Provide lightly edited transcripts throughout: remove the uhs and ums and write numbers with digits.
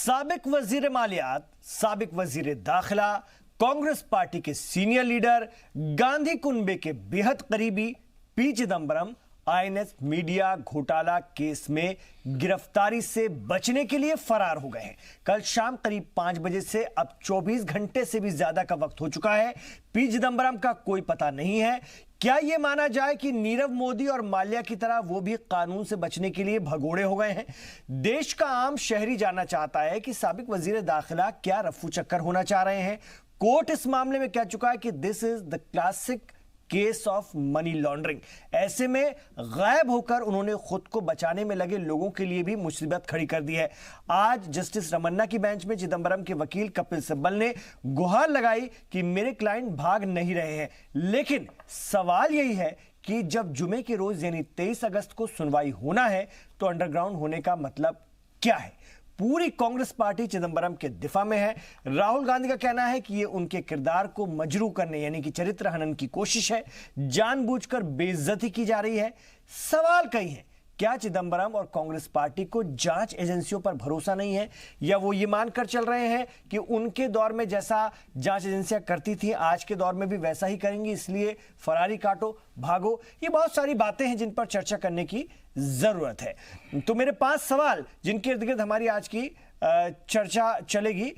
साबिक वजीर मालियात, साबिक वजीर दाखिला, कांग्रेस पार्टी के सीनियर लीडर, गांधी कुनबे के बेहद करीबी पी चिदंबरम आईएनएक्स मीडिया घोटाला केस में गिरफ्तारी से बचने के लिए फरार हो गए हैं। कल शाम करीब 5 बजे से अब 24 घंटे से भी ज्यादा का वक्त हो चुका है। पी चिदंबरम का कोई पता नहीं है। क्या यह माना जाए कि नीरव मोदी और माल्या की तरह वो भी कानून से बचने के लिए भगोड़े हो गए हैं? देश का आम शहरी जानना चाहता है कि साबिक वजीर दाखिला क्या रफू चक्कर होना चाह रहे हैं। कोर्ट इस मामले में कह चुका है कि this is the classic case of money laundering. ऐसे में गायब होकर उन्होंने खुद को बचाने में लगे लोगों के लिए भी मुसीबत खड़ी कर दी है। आज जस्टिस रमन्ना की बेंच में चिदंबरम के वकील कपिल सिब्बल ने गुहार लगाई कि मेरे क्लाइंट भाग नहीं रहे हैं, लेकिन सवाल यही है कि जब जुमे के रोज यानी 23 अगस्त को सुनवाई होना है तो अंडरग्राउंड होने का मतलब क्या है? पूरी कांग्रेस पार्टी चिदंबरम के दिफा में है। राहुल गांधी का कहना है कि यह उनके किरदार को मजरू करने यानी कि चरित्र हनन की कोशिश है, जानबूझकर बेइज्जती की जा रही है। सवाल कई हैं, क्या चिदंबरम और कांग्रेस पार्टी को जांच एजेंसियों पर भरोसा नहीं है, या वो ये मानकर चल रहे हैं कि उनके दौर में जैसा जांच एजेंसियां करती थी आज के दौर में भी वैसा ही करेंगी, इसलिए फरारी काटो भागो? ये बहुत सारी बातें हैं जिन पर चर्चा करने की जरूरत है। तो मेरे 5 सवाल जिनके इर्द गिर्द हमारी आज की चर्चा चलेगी।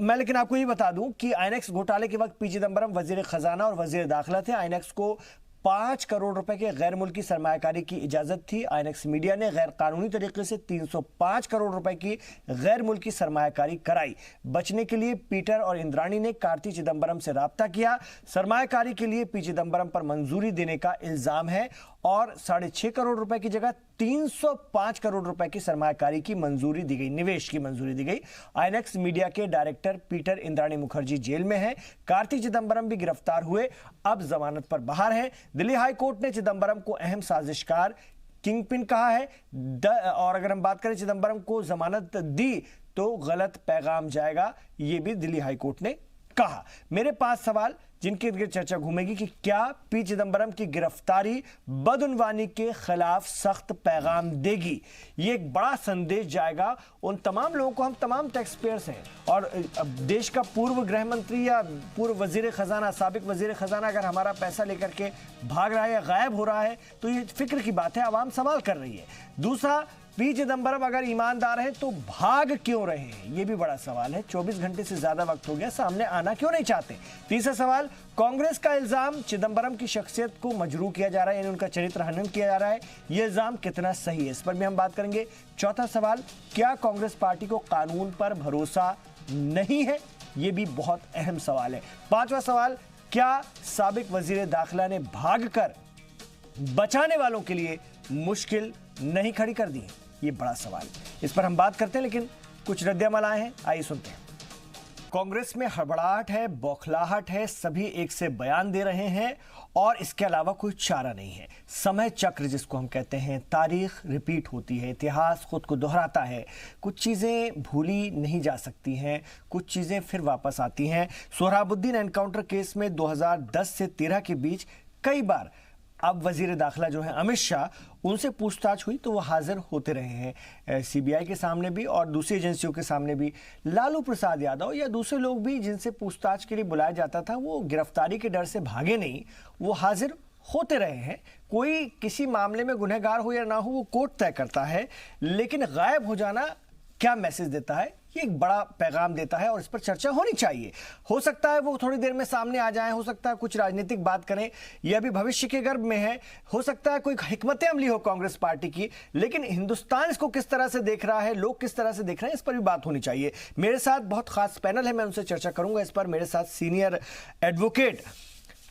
मैं लेकिन आपको ये बता दूं कि आईएनएक्स घोटाले के वक्त पी चिदंबरम वजीर खजाना और वजीर दाखिला थे। आईएनएक्स को 5 करोड़ रुपए के गैर मुल्की सरमायाकारी की इजाजत थी। आईएनएक्स मीडिया ने गैर कानूनी तरीके से 305 करोड़ रुपए की गैर मुल्की सरमायाकारी कराई। बचने के लिए पीटर और इंद्राणी ने कार्ति चिदंबरम से राब्ता किया। सरमायाकारी के लिए पी चिदंबरम पर मंजूरी देने का इल्जाम है और 6.5 करोड़ रुपए की जगह 305 करोड़ रुपए की सरमायाकारी की मंजूरी दी गई, निवेश की मंजूरी दी गई। आईएनएक्स मीडिया के director Peter Indrani Mukherjee jail में है। कार्ति चिदंबरम भी गिरफ्तार हुए, अब जमानत पर बाहर हैं। दिल्ली हाई कोर्ट ने चिदंबरम को अहम साजिशकार किंगपिन कहा है और अगर हम बात करें चिदंबरम को जमानत दी तो गलत पैगाम जाएगा, यह भी दिल्ली हाई कोर्ट ने कहा। मेरे 5 सवाल जिनके इर्द गिर्द चर्चा घूमेगी कि क्या पी चिदंबरम की गिरफ्तारी बदउनवानी के खिलाफ सख्त पैगाम देगी? ये एक बड़ा संदेश जाएगा उन तमाम लोगों को, हम तमाम टैक्स पेयर्स हैं और देश का पूर्व गृह मंत्री या पूर्व वजीर खजाना, साबिक वजीर खजाना अगर हमारा पैसा लेकर के भाग रहा है या गायब हो रहा है तो ये फिक्र की बात है, आवाम सवाल कर रही है। दूसरा, पी चिदंबरम अगर ईमानदार है तो भाग क्यों रहे हैं? यह भी बड़ा सवाल है। 24 घंटे से ज्यादा वक्त हो गया, सामने आना क्यों नहीं चाहते? तीसरा सवाल, कांग्रेस का इल्जाम चिदंबरम की शख्सियत को मजरू किया जा रहा है यानी उनका चरित्र हनन किया जा रहा है, यह इल्जाम कितना सही है, इस पर भी हम बात करेंगे। चौथा सवाल, क्या कांग्रेस पार्टी को कानून पर भरोसा नहीं है? यह भी बहुत अहम सवाल है। 5वां सवाल, क्या साबिक वजीर दाखिला ने भागकर बचाने वालों के लिए मुश्किल नहीं खड़ी कर दी? ये बड़ा सवाल, इस पर हम बात करते हैं, लेकिन कुछ रद्द-ए-अमल आए हैं, आइए सुनते हैं। कांग्रेस में हड़बड़ाहट है, बौखलाहट है, सभी एक से बयान दे रहे हैं और इसके अलावा कोई चारा नहीं है। समय चक्र जिसको हम कहते हैं, तारीख रिपीट होती है, इतिहास खुद को दोहराता है, कुछ चीज़ें भूली नहीं जा सकती हैं, कुछ चीज़ें फिर वापस आती हैं। सोहराबुद्दीन एनकाउंटर केस में 2010 से 13 के बीच कई बार अब वजीर दाखिला जो है अमित शाह, उनसे पूछताछ हुई तो वो हाजिर होते रहे हैं सीबीआई के सामने भी और दूसरी एजेंसियों के सामने भी। लालू प्रसाद यादव या दूसरे लोग भी जिनसे पूछताछ के लिए बुलाया जाता था वो गिरफ्तारी के डर से भागे नहीं, वो हाजिर होते रहे हैं। कोई किसी मामले में गुनहगार हो या ना हो वो कोर्ट तय करता है, लेकिन गायब हो जाना क्या मैसेज देता है? ये एक बड़ा पैगाम देता है और इस पर चर्चा होनी चाहिए। हो सकता है वो थोड़ी देर में सामने आ जाएं, हो सकता है कुछ राजनीतिक बात करें, यह भी भविष्य के गर्भ में है, हो सकता है कोई हिकमत अमली हो कांग्रेस पार्टी की, लेकिन हिंदुस्तान इसको किस तरह से देख रहा है, लोग किस तरह से देख रहे हैं, इस पर भी बात होनी चाहिए। मेरे साथ बहुत खास पैनल है, मैं उनसे चर्चा करूंगा इस पर। मेरे साथ सीनियर एडवोकेट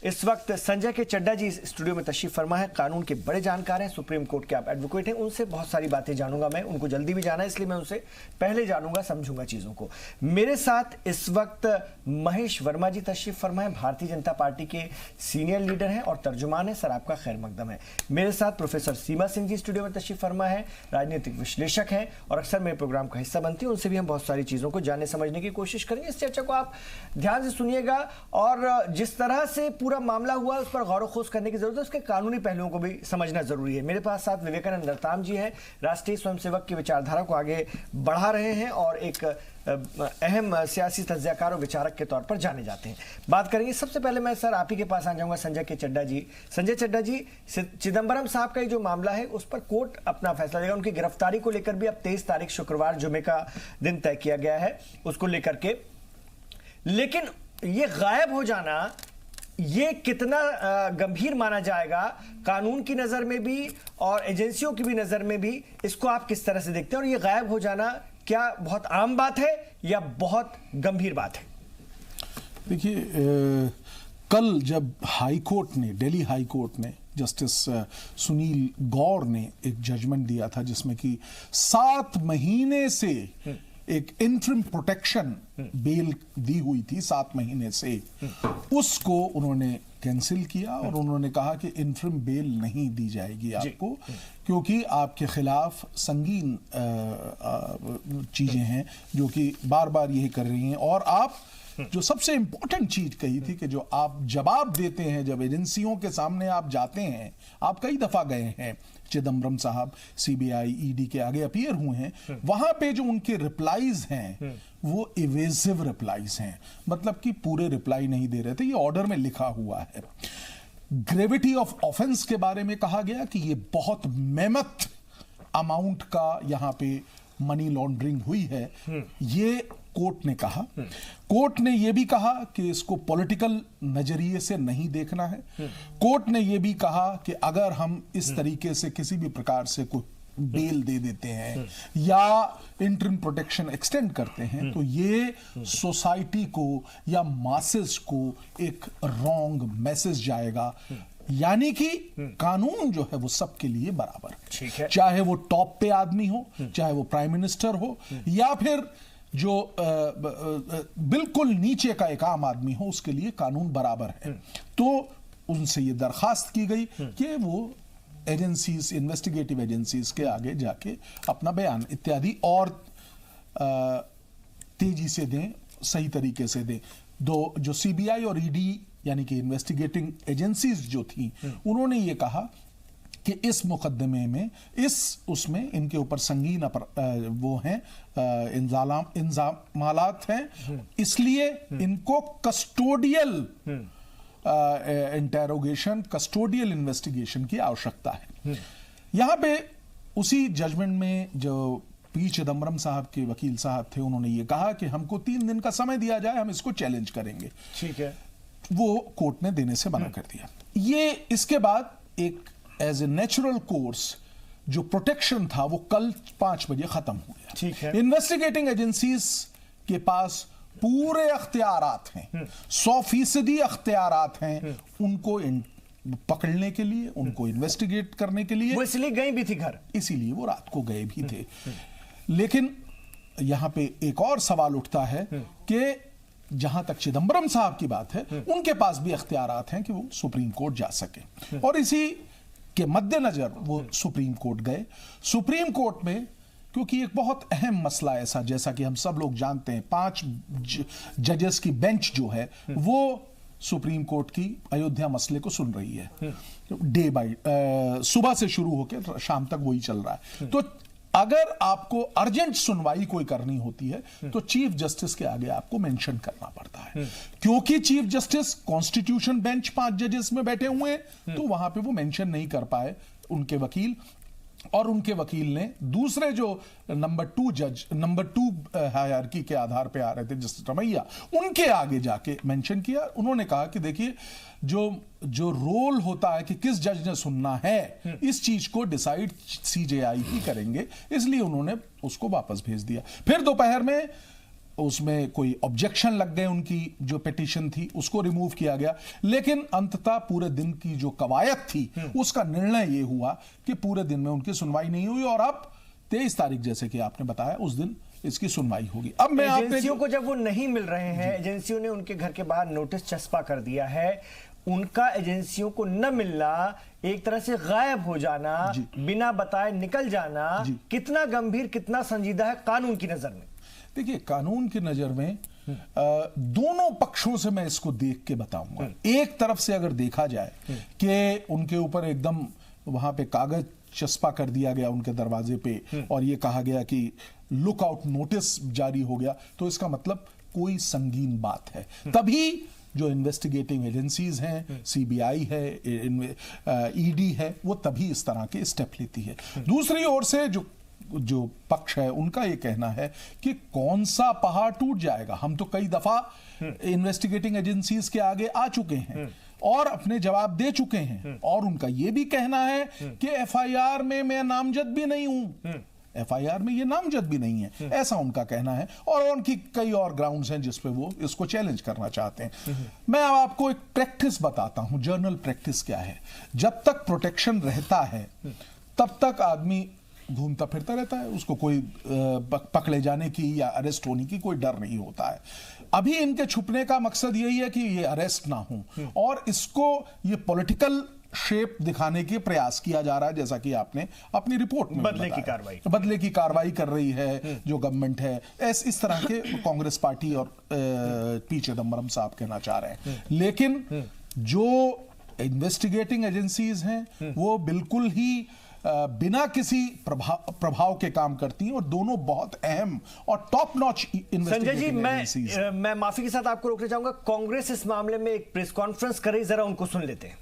इस वक्त संजय के चड्डा जी स्टूडियो में तशरीफ फरमा है, कानून के बड़े जानकार हैं, सुप्रीम कोर्ट के आप एडवोकेट हैं, उनसे बहुत सारी बातें जानूंगा मैं, उनको जल्दी भी जाना है इसलिए मैं उनसे पहले जानूंगा, समझूंगा चीजों को। मेरे साथ इस वक्त महेश वर्मा जी तशरीफ फरमा है, भारतीय जनता पार्टी के सीनियर लीडर हैं और तर्जुमान है, सर आपका खैर मकदम है। मेरे साथ प्रोफेसर सीमा सिंह जी स्टूडियो में तशरीफ फरमा है, राजनीतिक विश्लेषक हैं और अक्सर मेरे प्रोग्राम का हिस्सा बनती है, उनसे भी हम बहुत सारी चीजों को जानने समझने की कोशिश करेंगे। इस चर्चा को आप ध्यान से सुनिएगा और जिस तरह से पूरा मामला हुआ उस पर गौर खोज करने की जरूरत है, उसके कानूनी पहलुओं को भी समझना जरूरी है। मेरे पास साथ विवेकानंद नरताम जी हैं, राष्ट्रीय स्वयंसेवक की विचारधारा को आगे बढ़ा रहे हैं और एक अहम सियासी तज्ज़ियाकार और विचारक के तौर पर जाने जाते हैं। बात करेंगे, सबसे पहले मैं सर आप ही के पास आ जाऊंगा, संजय के चड्ढा जी। संजय चड्ढा जी, चिदंबरम साहब का जो मामला है उस पर कोर्ट अपना फैसला देगा। उनकी गिरफ्तारी को लेकर भी अब 23 तारीख शुक्रवार जुमे का दिन तय किया गया है उसको लेकर के। लेकिन ये गायब हो जाना, ये कितना गंभीर माना जाएगा कानून की नजर में भी और एजेंसियों की भी नजर में भी, इसको आप किस तरह से देखते हैं? और ये गायब हो जाना क्या बहुत आम बात है या बहुत गंभीर बात है? देखिए, कल जब हाई कोर्ट ने, दिल्ली हाई कोर्ट ने जस्टिस सुनील गौर ने एक जजमेंट दिया था जिसमें कि 7 महीने से एक इंटरिम प्रोटेक्शन बेल दी हुई थी 7 महीने से, उसको उन्होंने कैंसिल किया और उन्होंने कहा कि इंटरिम बेल नहीं दी जाएगी आपको, क्योंकि आपके खिलाफ संगीन चीजें हैं जो कि बार बार यही कर रही हैं। और आप जो सबसे इंपॉर्टेंट चीज कही थी कि जो आप जवाब देते हैं, जब एजेंसियों के सामने आप जाते हैं, आप कई दफा गए हैं, चिदंबरम साहब सीबीआई ईडी के आगे अपीयर हुए हैं, वहां पे जो उनके रिप्लाईज हैं वो इवेसिव रिप्लाईज हैं, मतलब कि पूरे रिप्लाई नहीं दे रहे थे। ये ऑर्डर में लिखा हुआ है। ग्रेविटी ऑफ ऑफेंस के बारे में कहा गया कि ये बहुत मेमथ अमाउंट का यहां पे मनी लॉन्ड्रिंग हुई है, ये कोर्ट ने कहा। कोर्ट ने यह भी कहा कि इसको पॉलिटिकल नजरिए से नहीं देखना है। कोर्ट ने यह भी कहा कि अगर हम इस तरीके से किसी भी प्रकार से कोई बेल दे देते हैं या इंटरिम प्रोटेक्शन एक्सटेंड करते हैं तो ये सोसाइटी को या मासेस को एक रॉन्ग मैसेज जाएगा, यानी कि कानून जो है वो सबके लिए बराबर है, चाहे वो टॉप पे आदमी हो, चाहे वो प्राइम मिनिस्टर हो, या फिर जो बिल्कुल नीचे का एक आम आदमी हो, उसके लिए कानून बराबर है। तो उनसे ये दरखास्त की गई कि वो एजेंसीज, इन्वेस्टिगेटिव एजेंसीज के आगे जाके अपना बयान इत्यादि और तेजी से दें, सही तरीके से दें। जो सीबीआई और ईडी यानी कि इन्वेस्टिगेटिंग एजेंसीज जो थी, उन्होंने ये कहा कि इस मुकदमे में उसमें इनके ऊपर संगीन वो हैं इंजामालात हैं, इसलिए इनको कस्टोडियल इंटेरोगेशन, कस्टोडियल इन्वेस्टिगेशन की आवश्यकता है। यहां पे उसी जजमेंट में जो पी चिदंबरम साहब के वकील साहब थे, उन्होंने ये कहा कि हमको 3 दिन का समय दिया जाए, हम इसको चैलेंज करेंगे। ठीक है, वो कोर्ट ने देने से मना कर दिया। ये इसके बाद एक एज ए नेचुरल कोर्स जो प्रोटेक्शन था वो कल 5 बजे खत्म हो गया। ठीक है, इन्वेस्टिगेटिंग एजेंसीज के पास पूरे अख्तियारात हैं, 100% अख्तियारात हैं उनको पकड़ने के लिए, उनको इन्वेस्टिगेट करने के लिए। वो इसलिए गई भी थी घर, इसीलिए वो रात को गए भी थे। लेकिन यहां पे एक और सवाल उठता है कि जहां तक चिदंबरम साहब की बात है, उनके पास भी अख्तियारात हैं कि वो सुप्रीम कोर्ट जा सके, और इसी के मद्देनजर वो सुप्रीम कोर्ट गए। सुप्रीम कोर्ट में क्योंकि एक बहुत अहम मसला ऐसा, जैसा कि हम सब लोग जानते हैं, 5 जजेस की बेंच जो है वो सुप्रीम कोर्ट की अयोध्या मसले को सुन रही है, डे बाय सुबह से शुरू होकर शाम तक वही चल रहा है। तो अगर आपको अर्जेंट सुनवाई कोई करनी होती है तो चीफ जस्टिस के आगे आपको मेंशन करना पड़ता है, क्योंकि चीफ जस्टिस कॉन्स्टिट्यूशन बेंच 5 जजेस में बैठे हुए हैं, तो वहां पे वो मेंशन नहीं कर पाए उनके वकील, और उनके वकील ने दूसरे जो नंबर 2 हायरार्की के आधार पे आ रहे थे जस्टिस रमैया, उनके आगे जाके मेंशन किया। उन्होंने कहा कि देखिए जो रोल होता है कि किस जज ने सुनना है, इस चीज को डिसाइड सीजेआई ही करेंगे, इसलिए उन्होंने उसको वापस भेज दिया। फिर दोपहर में उसमें कोई ऑब्जेक्शन लग गए, उनकी जो पिटीशन थी उसको रिमूव किया गया, लेकिन अंततः पूरे दिन की जो कवायद थी उसका निर्णय यह हुआ कि पूरे दिन में उनकी सुनवाई नहीं हुई, और अब 23 तारीख जैसे कि आपने बताया उस दिन इसकी सुनवाई होगी। अब मैं एजेंसियों को जब वो नहीं मिल रहे हैं, एजेंसियों ने उनके घर के बाहर नोटिस चस्पा कर दिया है, उनका एजेंसियों को न मिलना, एक तरह से गायब हो जाना, बिना बताए निकल जाना, कितना गंभीर, कितना संजीदा है कानून की नजर में? देखिए, कानून की नजर में दोनों पक्षों से मैं इसको देख के बताऊंगा। एक तरफ से अगर देखा जाए कि उनके ऊपर एकदम वहां पे कागज चस्पा कर दिया गया उनके दरवाजे पे और ये कहा गया कि लुक आउट नोटिस जारी हो गया, तो इसका मतलब कोई संगीन बात है। तभी जो इन्वेस्टिगेटिव एजेंसीज हैं, सीबीआई है, ईडी है, वो तभी इस तरह के स्टेप लेती है। दूसरी ओर से जो पक्ष है उनका ये कहना है कि कौन सा पहाड़ टूट जाएगा, हम तो कई दफा इन्वेस्टिगेटिंग एजेंसीज के आगे आ चुके हैं और अपने जवाब दे चुके हैं। और उनका यह भी कहना है कि एफआईआर में मैं नामजद भी नहीं हूं, एफआईआर में ये नामजद भी नहीं है, ऐसा उनका कहना है। और उनकी कई और ग्राउंड्स हैं जिस पे वो इसको चैलेंज करना चाहते हैं। मैं अब आपको एक प्रैक्टिस बताता हूं, जर्नल प्रैक्टिस क्या है। जब तक प्रोटेक्शन रहता है तब तक आदमी घूमता फिरता रहता है, उसको कोई पकड़े जाने की या अरेस्ट होने की कोई डर नहीं होता है। अभी इनके छुपने का मकसद यही है कि ये अरेस्ट ना हो और इसको ये पॉलिटिकल शेप दिखाने के प्रयास किया जा रहा है, जैसा कि आपने अपनी रिपोर्ट में बदले की कार्रवाई कर रही है जो गवर्नमेंट है। इस तरह के कांग्रेस पार्टी और पी चिदंबरम साहब कहना चाह रहे हैं। लेकिन जो इन्वेस्टिगेटिंग एजेंसीज हैं वो बिल्कुल ही बिना किसी प्रभाव के काम करती हैं और दोनों बहुत अहम और top notch investigating agencies. Sanjay ji, मैं माफी के साथ आपको रोकना चाहूंगा। कांग्रेस इस मामले में एक प्रेस कॉन्फ्रेंस कर रही, जरा उनको सुन लेते हैं।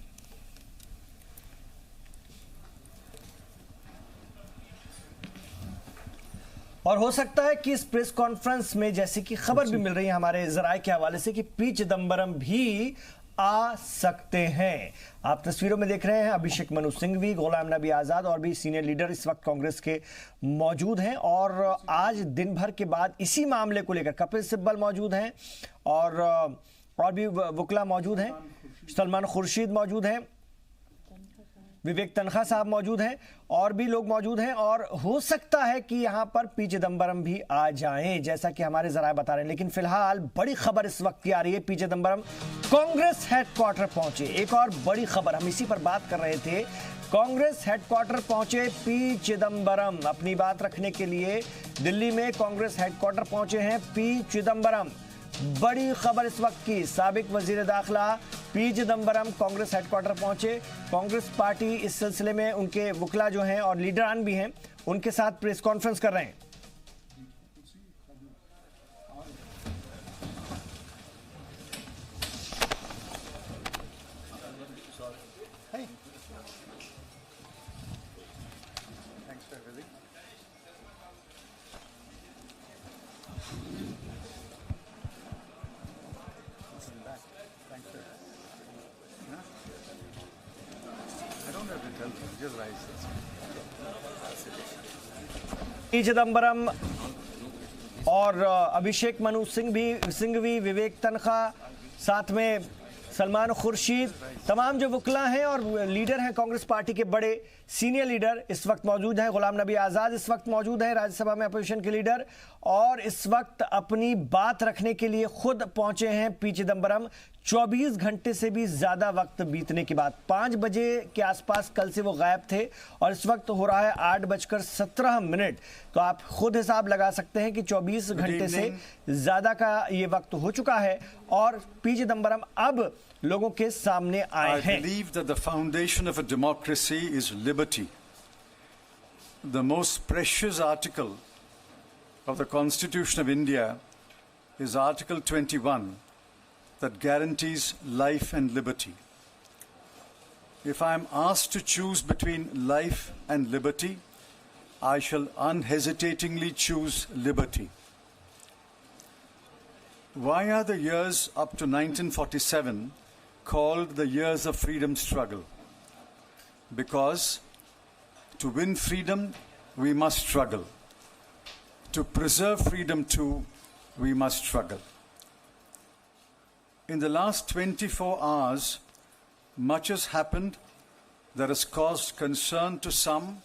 और हो सकता है कि इस प्रेस कॉन्फ्रेंस में, जैसे कि खबर भी मिल रही है हमारे जराये के हवाले से, कि पी चिदंबरम भी आ सकते हैं। आप तस्वीरों में देख रहे हैं अभिषेक मनु सिंघवी, गुलाम नबी आजाद और भी सीनियर लीडर इस वक्त कांग्रेस के मौजूद हैं। और आज दिन भर के बाद इसी मामले को लेकर कपिल सिब्बल मौजूद हैं और भी वकला मौजूद हैं, सलमान खुर्शीद मौजूद हैं, विवेक तनखा साहब मौजूद हैं और भी लोग मौजूद हैं। और हो सकता है कि यहां पर पी चिदंबरम भी आ जाएं, जैसा कि हमारे जराये बता रहे हैं। लेकिन फिलहाल बड़ी खबर इस वक्त की आ रही है, पी चिदंबरम कांग्रेस हेडक्वार्टर पहुंचे। एक और बड़ी खबर, हम इसी पर बात कर रहे थे। कांग्रेस हेडक्वार्टर पहुंचे पी चिदंबरम, अपनी बात रखने के लिए दिल्ली में कांग्रेस हेडक्वार्टर पहुंचे हैं पी चिदंबरम। बड़ी खबर इस वक्त की, साबिक वजीर दाखिला पी चिदंबरम कांग्रेस हेडक्वार्टर पहुंचे। कांग्रेस पार्टी इस सिलसिले में उनके वकला जो हैं और लीडरान भी हैं, उनके साथ प्रेस कॉन्फ्रेंस कर रहे हैं। पी चिदंबरम और अभिषेक मनु सिंघवी, विवेक तनखा, साथ में सलमान खुर्शीद, तमाम जो वकला हैं और लीडर हैं कांग्रेस पार्टी के बड़े सीनियर लीडर इस वक्त मौजूद हैं। गुलाम नबी आजाद इस वक्त मौजूद हैं, राज्यसभा में अपोजिशन के लीडर, और इस वक्त अपनी बात रखने के लिए खुद पहुंचे हैं पी चिदंबरम। 24 घंटे से भी ज्यादा वक्त बीतने के बाद 5 बजे के आसपास कल से वो गायब थे और इस वक्त हो रहा है 8:17। तो आप खुद हिसाब लगा सकते हैं कि 24 घंटे से ज्यादा का ये वक्त हो चुका है और पी चिदंबरम अब लोगों के सामने आए हैं। I believe that the foundation of a democracy is liberty. The most precious article of the Constitution of India is Article 21, that guarantees life and liberty. If I am asked to choose between life and liberty, I shall unhesitatingly choose liberty. Why are the years up to 1947 called the years of freedom struggle? Because to win freedom, we must struggle. To preserve freedom too, we must struggle. In the last 24 hours, much has happened that has caused concern to some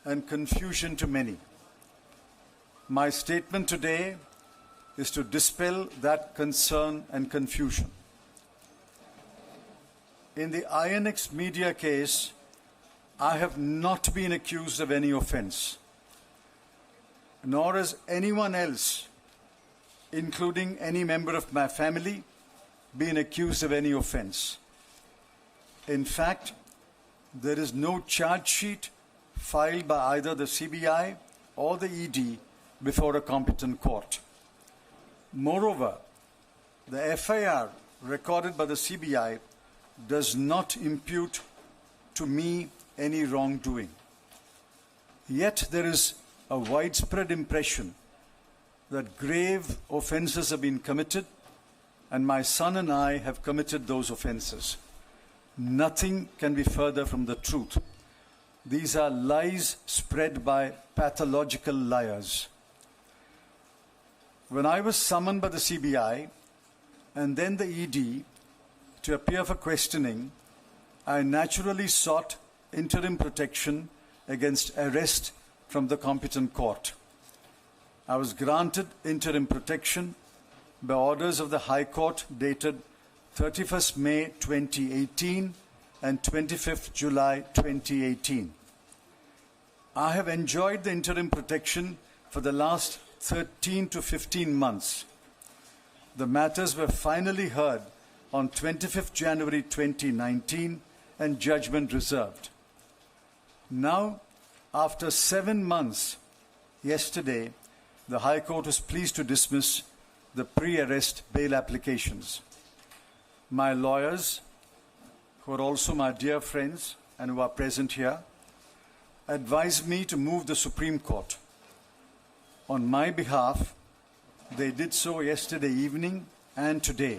and confusion to many. My statement today is to dispel that concern and confusion. In the INX media case, I have not been accused of any offense, nor has anyone else including any member of my family, been accused of any offense. In fact, there is no charge sheet filed by either the CBI or the ED before a competent court. Moreover, the FIR recorded by the CBI does not impute to me any wrongdoing. Yet there is a widespread impression that grave offenses have been committed, and my son and I have committed those offenses. Nothing can be further from the truth. These are lies spread by pathological liars. When I was summoned by the CBI and then the ED to appear for questioning, I naturally sought interim protection against arrest from the competent court. I was granted interim protection by orders of the High Court dated 31st May 2018 and 25th July 2018. I have enjoyed the interim protection for the last 13 to 15 months. The matters were finally heard on 25th January 2019 and judgment reserved. Now, after 7 months, yesterday, the High Court was pleased to dismiss the pre-arrest bail applications. My lawyers, who are also my dear friends and who are present here, advised me to move the Supreme Court. On my behalf, they did so yesterday evening and today.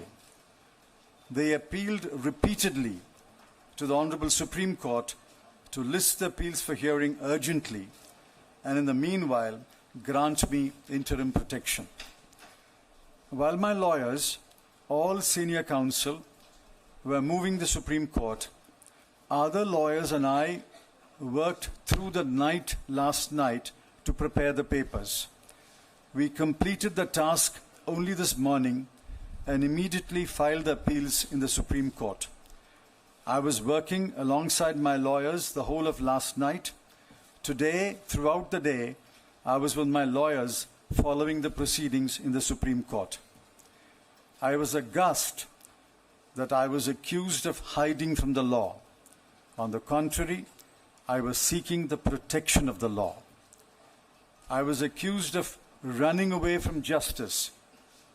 They appealed repeatedly to the Honorable Supreme Court to list the appeals for hearing urgently and in the meanwhile grant me interim protection. While my lawyers, all senior counsel, were moving the Supreme Court, other lawyers and I worked through the night last night to prepare the papers. We completed the task only this morning and immediately filed the appeals in the Supreme Court. I was working alongside my lawyers the whole of last night. Today, throughout the day, I was with my lawyers following the proceedings in the Supreme Court. I was aghast that I was accused of hiding from the law. On the contrary, I was seeking the protection of the law. I was accused of running away from justice.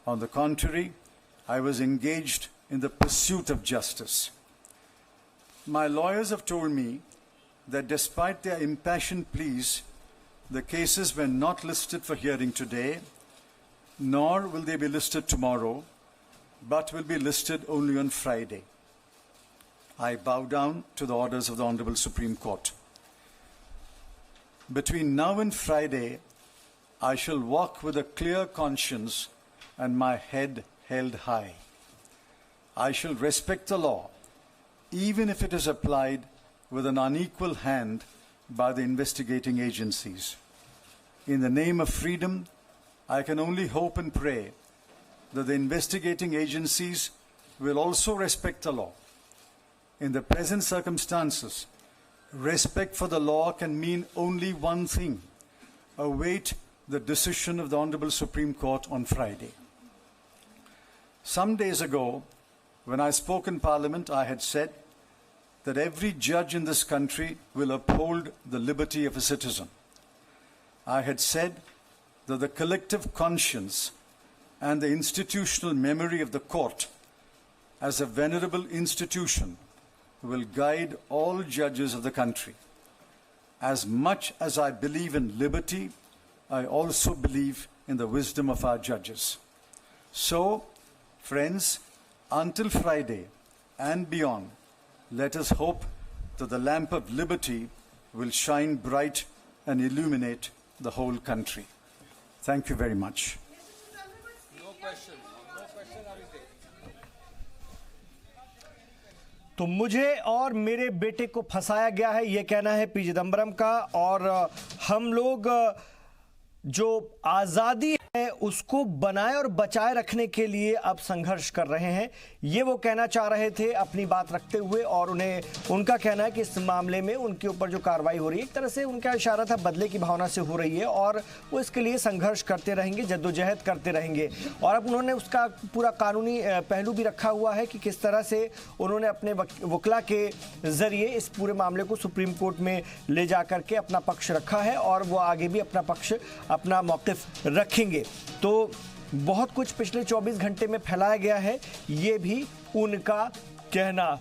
On the contrary, I was engaged in the pursuit of justice. My lawyers have told me that despite their impassioned pleas, the cases were not listed for hearing today, nor will they be listed tomorrow, but will be listed only on Friday. I bow down to the orders of the Honorable Supreme Court. Between now and Friday, I shall walk with a clear conscience and my head held high. I shall respect the law, even if it is applied with an unequal hand by the investigating agencies. In the name of freedom, I can only hope and pray that the investigating agencies will also respect the law. In the present circumstances, respect for the law can mean only one thing: await the decision of the Honorable Supreme Court on Friday. Some days ago, when I spoke in Parliament, I had said that every judge in this country will uphold the liberty of a citizen. I had said that the collective conscience and the institutional memory of the court as a venerable institution will guide all judges of the country. As much as I believe in liberty, I also believe in the wisdom of our judges. So, friends, until Friday and beyond, let us hope that the lamp of liberty will shine bright and illuminate the whole country. Thank you very much. तो मुझे और मेरे बेटे को फंसाया गया है, यह कहना है पी चिदंबरम का। और हम लोग जो आज़ादी उसको बनाए और बचाए रखने के लिए अब संघर्ष कर रहे हैं, ये वो कहना चाह रहे थे अपनी बात रखते हुए। और उनका कहना है कि इस मामले में उनके ऊपर जो कार्रवाई हो रही है, एक तरह से उनका इशारा था बदले की भावना से हो रही है और वो इसके लिए संघर्ष करते रहेंगे, जद्दोजहद करते रहेंगे। और अब उन्होंने उसका पूरा कानूनी पहलू भी रखा हुआ है कि किस तरह से उन्होंने अपने वकील के जरिए इस पूरे मामले को सुप्रीम कोर्ट में ले जा करके अपना पक्ष रखा है और वो आगे भी अपना पक्ष, अपना मौक़िफ़ रखेंगे। तो बहुत कुछ पिछले 24 घंटे में फैलाया गया है, ये भी उनका कहना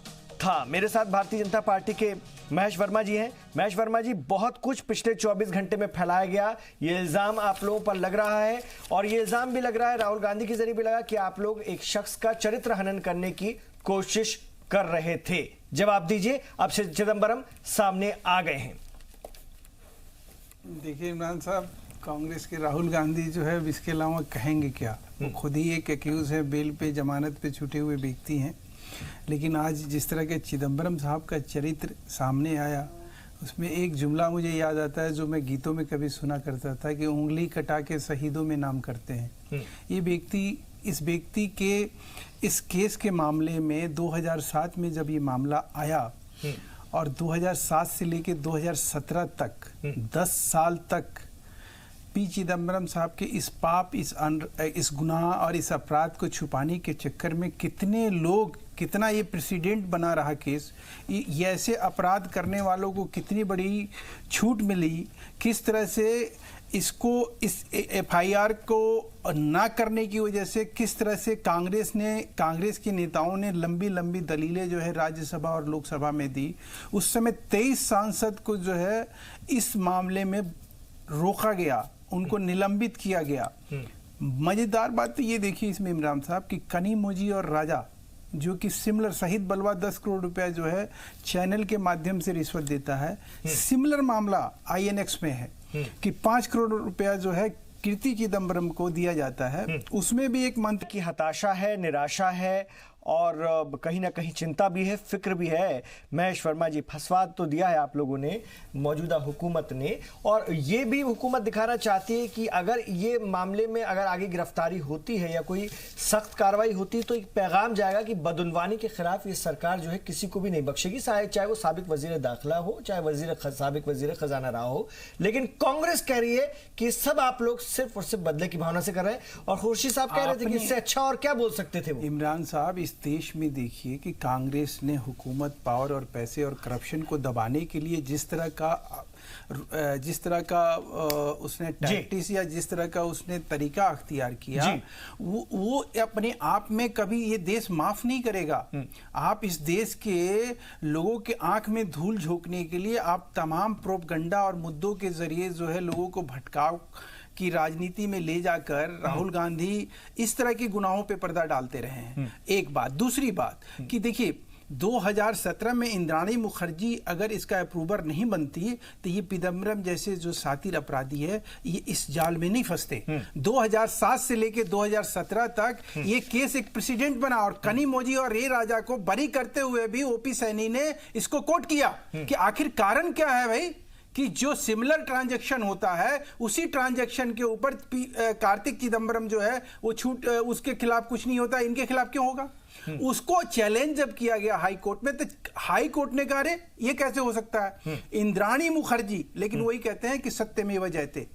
था। मेरे साथ भारतीय जनता पार्टी के महेश वर्मा जी हैं। महेश वर्मा जी, बहुत कुछ पिछले 24 घंटे में फैलाया गया, ये इल्जाम आप लोगों पर लग रहा है और ये इल्जाम भी लग रहा है राहुल गांधी के जरिए भी लगा कि आप लोग एक शख्स का चरित्र हनन करने की कोशिश कर रहे थे। जवाब दीजिए, अब चिदंबरम सामने आ गए हैं। देखिए इमरान साहब, कांग्रेस के राहुल गांधी जो है इसके अलावा कहेंगे क्या? वो खुद ही एक एक्यूज है, बेल पे जमानत पे छूटे हुए व्यक्ति हैं। लेकिन आज जिस तरह के चिदंबरम साहब का चरित्र सामने आया, उसमें एक जुमला मुझे याद आता है जो मैं गीतों में कभी सुना करता था कि उंगली कटा के शहीदों में नाम करते हैं। ये व्यक्ति, इस व्यक्ति के इस केस के मामले में 2007 में जब ये मामला आया और 2007 से लेके 2017 तक 10 साल तक पी चिदंबरम साहब के इस पाप, इस गुनाह और इस अपराध को छुपाने के चक्कर में कितने लोग, कितना ये प्रेसिडेंट बना रहा केस, ये ऐसे अपराध करने वालों को कितनी बड़ी छूट मिली, किस तरह से इसको, इस एफआईआर को ना करने की वजह से किस तरह से कांग्रेस के नेताओं ने लंबी लंबी दलीलें जो है राज्यसभा और लोकसभा में दी। उस समय 23 सांसद को जो है इस मामले में रोका गया, उनको निलंबित किया गया। मजेदार बात तो ये देखिए इसमें इमरान साहब कि कनिमोझी और राजा, जो कि सिमिलर, शहीद बलवा 10 करोड़ रुपया जो है चैनल के माध्यम से रिश्वत देता है, सिमिलर मामला आईएनएक्स में है कि 5 करोड़ रुपया जो है कीर्ति चिदंबरम को दिया जाता है। उसमें भी एक मंत्र की हताशा है, निराशा है और कहीं ना कहीं चिंता भी है, फिक्र भी है। महेश वर्मा जी, फंसवा तो दिया है आप लोगों ने, मौजूदा हुकूमत ने, और ये भी हुकूमत दिखाना चाहती है कि अगर ये मामले में अगर आगे गिरफ्तारी होती है या कोई सख्त कार्रवाई होती है तो एक पैगाम जाएगा कि बदउनवानी के खिलाफ ये सरकार जो है किसी को भी नहीं बख्शेगी, चाहे वो साबिक वजीर दाखिला हो, चाहे साबिक वजीर खजाना रहा हो। लेकिन कांग्रेस कह रही है कि सब आप लोग सिर्फ और सिर्फ बदले की भावना से कर रहे हैं और खुर्शीद साहब कह रहे थे कि इससे अच्छा और क्या बोल सकते थे वो। इमरान साहब, इस देश में देखिए कि कांग्रेस ने हुकूमत, पावर और पैसे और करप्शन को दबाने के लिए जिस तरह का उसने टैक्टिस या जिस तरह का उसने तरीका अख्तियार किया, वो अपने आप में कभी ये देश माफ नहीं करेगा। आप इस देश के लोगों के आंख में धूल झोंकने के लिए आप तमाम प्रोपगंडा और मुद्दों के जरिए जो है लोगों को भटकाव की राजनीति में ले जाकर राहुल गांधी इस तरह के गुनाहों पे पर्दा डालते रहे हैं। एक बात। दूसरी बात कि देखिए 2017 में इंद्राणी मुखर्जी अगर इसका अप्रूवर नहीं बनती तो ये चिदंबरम जैसे जो सातिर अपराधी है ये इस जाल में नहीं फंसते। 2007 से लेके 2017 तक ये केस एक प्रेसिडेंट बना और कनिमोझी और रे राजा को बरी करते हुए भी ओपी सैनी ने इसको कोर्ट किया कि आखिर कारण क्या है भाई, कि जो सिमिलर ट्रांजैक्शन होता है उसी ट्रांजैक्शन के ऊपर कार्तिक चिदंबरम जो है वो छूट, उसके खिलाफ कुछ नहीं होता, इनके खिलाफ क्यों होगा? उसको चैलेंज जब किया गया हाई कोर्ट में तो हाई कोर्ट ने कहा रे ये कैसे हो सकता है, इंद्राणी मुखर्जी, लेकिन वही कहते हैं कि सत्यमेव जयते,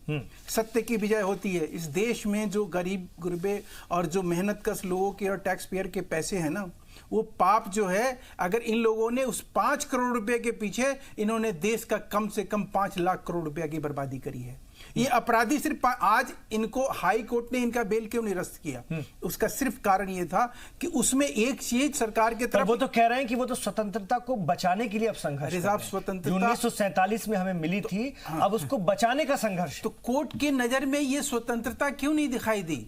सत्य की विजय होती है। इस देश में जो गरीब गुरबे और जो मेहनतकश लोगों के और टैक्स पेयर के पैसे हैं ना, वो पाप जो है, अगर इन लोगों ने उस 5 करोड़ रुपए के पीछे इन्होंने देश का कम से कम 5 लाख करोड़ रुपए की बर्बादी करी है। ये अपराधी सिर्फ आज इनको हाई कोर्ट ने इनका बेल क्यों निरस्त किया, उसका सिर्फ कारण ये था कि उसमें एक चीज सरकार के तरफ, वो तो कह रहे हैं कि वो तो स्वतंत्रता को बचाने के लिए अब संघर्ष, स्वतंत्रता 1947 में हमें मिली थी, अब उसको बचाने का संघर्ष। तो कोर्ट की नजर में ये स्वतंत्रता क्यों नहीं दिखाई दी?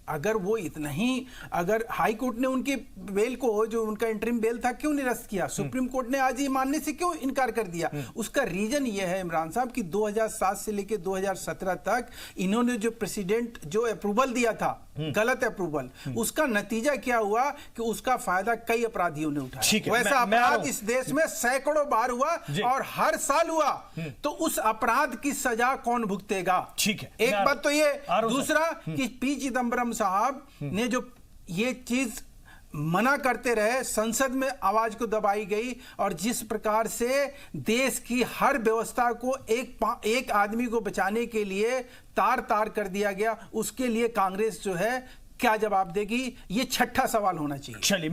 अगर वो इतना ही, अगर हाई कोर्ट ने उनके बेल को, जो उनका इंटरिम बेल था, क्यों निरस्त किया? सुप्रीम कोर्ट ने आज ये मानने से क्यों इनकार कर दिया? उसका रीजन ये है इमरान साहब कि 2007 से लेकर 2017 तक इन्होंने जो प्रेसिडेंट जो अप्रूवल दिया था, गलत अप्रूवल, उसका नतीजा क्या हुआ कि उसका फायदा कई अपराधियों ने उठाया। वैसा अपराध इस देश में सैकड़ों बार हुआ और हर साल हुआ, तो उस अपराध की सजा कौन भुगतेगा? ठीक है, एक बात तो ये। दूसरा कि पी चिदम्बरम साहब ने जो ये चीज मना करते रहे, संसद में आवाज को दबाई गई, और जिस प्रकार से देश की हर व्यवस्था को एक आदमी को बचाने के लिए तार तार कर दिया गया, उसके लिए कांग्रेस जो है क्या जवाब देगी? ये छठा सवाल होना चाहिए। चलिए।